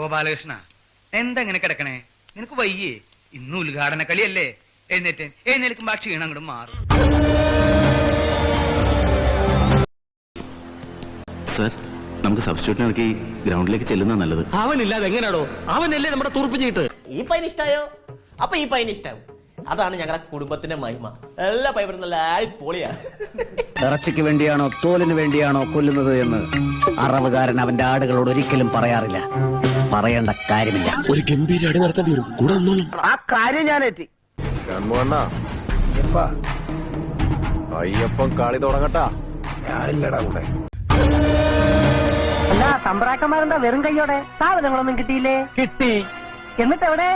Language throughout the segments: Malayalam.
ഗോപാലകൃഷ്ണ, എന്താ ഇങ്ങനെ കിടക്കണേ? നിനക്ക് വയ്യേ? ഇന്ന് ഉദ്ഘാടന കളിയല്ലേ? എഴുന്നേൽക്കുമ്പോ ആ ക്ഷീണം അങ്ങോട്ട് മാറും. സർ, നമുക്ക് സബ്സ്റ്റിറ്റ്യൂട്ടിന് ഇറക്കി ഗ്രൗണ്ടിലേക്ക് ചെല്ലുന്ന നല്ലത്. അവനില്ലാതെ എങ്ങനെയാണോ? അവനല്ലേ നമ്മുടെ തുറപ്പിച്ചിട്ട്. ഈ പൈന് ഇഷ്ടായോ? അപ്പൊ ഈ പൈന് ഇഷ്ടാവും. അതാണ് ഞങ്ങളുടെ കുടുംബത്തിന്റെ മഹിമ. എല്ലാ പൈപ്പറും നല്ല പൊളിയാ. ഇറച്ചിക്ക് വേണ്ടിയാണോ തോലിന് വേണ്ടിയാണോ കൊല്ലുന്നത് എന്ന് അറവുകാരൻ അവന്റെ ആടുകളോട് ഒരിക്കലും പറയാറില്ല. പറയേണ്ട കാര്യമില്ല. ഒരു ഗംഭീര അടി നടത്തേണ്ടി വരും. കൂടെ ആ കാര്യം ഞാൻ ഏറ്റി. അയ്യപ്പം കളി തുടങ്ങട്ടാ. ഞാനില്ലടാ കൂടെ. എല്ലാ തമ്പ്രാക്കന്മാരെന്താ വെറും കൈയോടെ? സാധനങ്ങളൊന്നും കിട്ടിയില്ലേ? കിട്ടി. എന്നിട്ട് എവിടെ?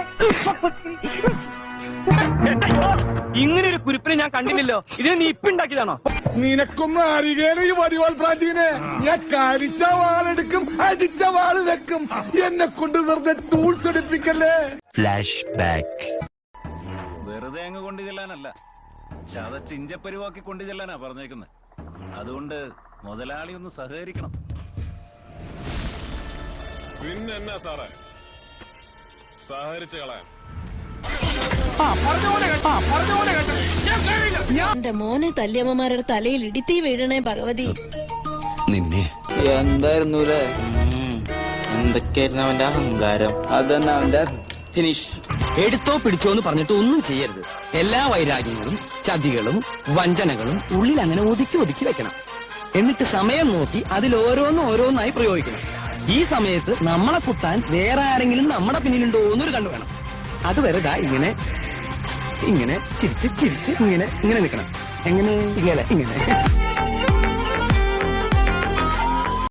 ഇങ്ങനെ ഒരു കുരിപ്പിനെ ഞാൻ കണ്ടില്ലല്ലോ. ഇതിനെ നീ ഇപ്പൊ ഉണ്ടാക്കിയതാണോ? നിനക്കൊന്ന് അറിയേല ഈ വടിവാൾ പ്രാചീനെ. ഞാൻ കരിച്ച വാളെടുക്കും, അടിച്ച വാള് വെക്കും. എന്നെ കൊണ്ട് വെറുതെ ടൂൾസ് എടുപ്പിക്കല്ലേ. Flash back. വെറുതെ അങ്ങ് കൊണ്ടു ചെല്ലാനല്ല, ചതച്ചിഞ്ചപ്പരിവാക്കി കൊണ്ടു ചെല്ലാനാ പറഞ്ഞേക്കുന്നത്. അതുകൊണ്ട് മുതലാളി ഒന്ന് സഹകരിക്കണം. പിന്നെ എന്നാ സാറേ സഹകരിച്ച് കളയാൻ? എന്റെ മോനെ തല്ലിയമ്മമാരുടെ തലയിൽ ഇടിത്തീ വീഴണേ ഭഗവതി. നിന്നെ എന്തായിരുന്നു എന്തൊക്കെയായിരുന്നു അവന്റെ അഹങ്കാരം. അതന്നെ അവന്റെ ഫിനിഷ്. എടുത്തോ പിടിച്ചോ എന്ന് പറഞ്ഞിട്ട് ഒന്നും ചെയ്യരുത്. എല്ലാ വൈരാഗ്യങ്ങളും ചതികളും വഞ്ചനകളും ഉള്ളിൽ അങ്ങനെ ഒതുക്കി വെക്കണം. എന്നിട്ട് സമയം നോക്കി അതിൽ ഓരോന്നായി പ്രയോഗിക്കണം. ഈ സമയത്ത് നമ്മളെ കുത്താൻ വേറെ ആരെങ്കിലും നമ്മുടെ പിന്നിലുണ്ടോ എന്നൊരു കണ്ടു വേണം. അതുവരെ ഇങ്ങനെ ചിരിച്ച് ഇങ്ങനെ നിൽക്കണം. എങ്ങനെ? ഇങ്ങനെ